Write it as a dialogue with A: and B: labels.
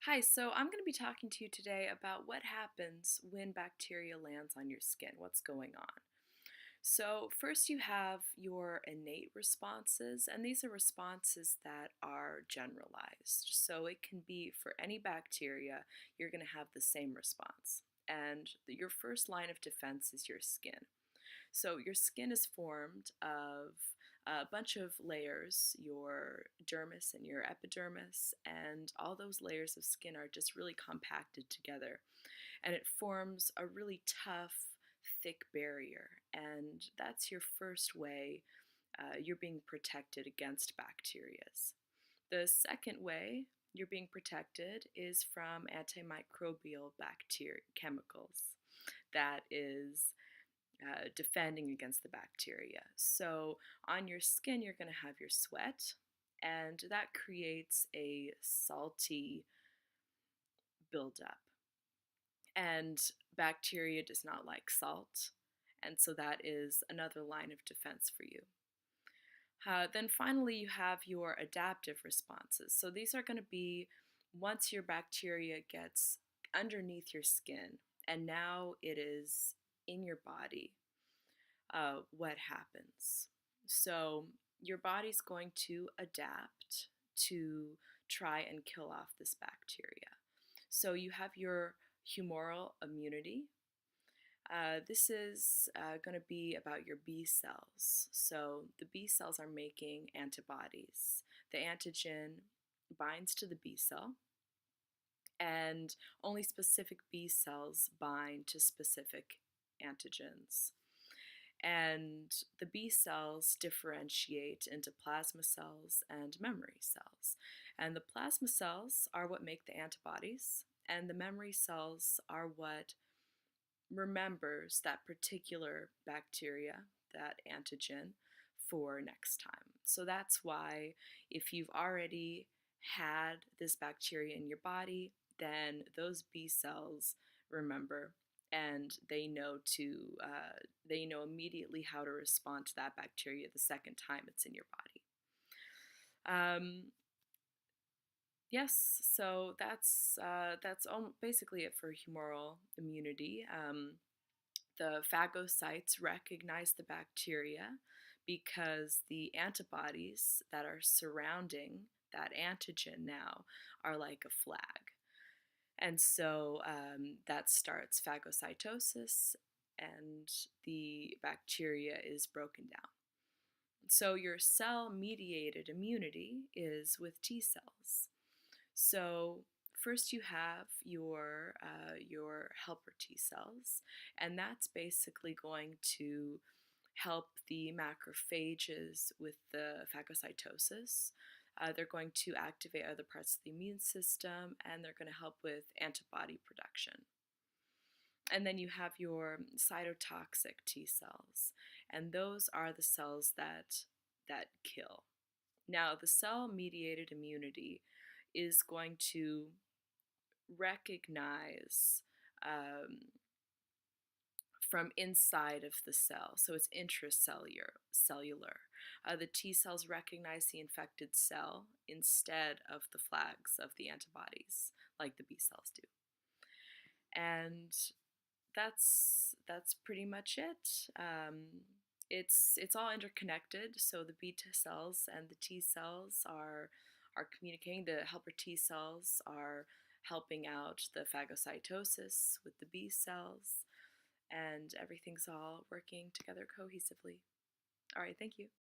A: Hi, so I'm going to be talking to you today about what happens when bacteria lands on your skin, what's going on. So, first you have your innate responses, and these are responses that are generalized. So, it can be for any bacteria, you're going to have the same response. And your first line of defense is your skin. So your skin is formed of a bunch of layers, your dermis and your epidermis, and all those layers of skin are just really compacted together. And it forms a really tough, thick barrier. And that's your first way you're being protected against bacterias. The second way you're being protected is from antimicrobial bacteria chemicals. That is defending against the bacteria. So on your skin, you're going to have your sweat, and that creates a salty buildup. And bacteria does not like salt, and so that is another line of defense for you. Then finally, you have your adaptive responses. So these are going to be once your bacteria gets underneath your skin, and now it is in your body. What happens. So your body's going to adapt to try and kill off this bacteria. So you have your humoral immunity. This is going to be about your B cells. So the B cells are making antibodies. The antigen binds to the B cell, and only specific B cells bind to specific antigens. And the B cells differentiate into plasma cells and memory cells. And the plasma cells are what make the antibodies, and the memory cells are what remembers that particular bacteria, that antigen, for next time. So that's why if you've already had this bacteria in your body, then those B cells remember and they know immediately how to respond to that bacteria the second time it's in your body. Yes, so that's basically it for humoral immunity. The phagocytes recognize the bacteria because the antibodies that are surrounding that antigen now are like a flag. And so that starts phagocytosis, and the bacteria is broken down. So your cell mediated immunity is with T cells. So first you have your helper T cells, and that's basically going to help the macrophages with the phagocytosis. They're going to activate other parts of the immune system, and they're going to help with antibody production. And then you have your cytotoxic T cells, and those are the cells that kill. Now, the cell-mediated immunity is going to recognize from inside of the cell, so it's intracellular. The T cells recognize the infected cell instead of the flags of the antibodies, like the B cells do. And that's pretty much it. It's all interconnected. So the beta cells and the T cells are communicating. The helper T cells are helping out the phagocytosis with the B cells, and everything's all working together cohesively. All right, thank you.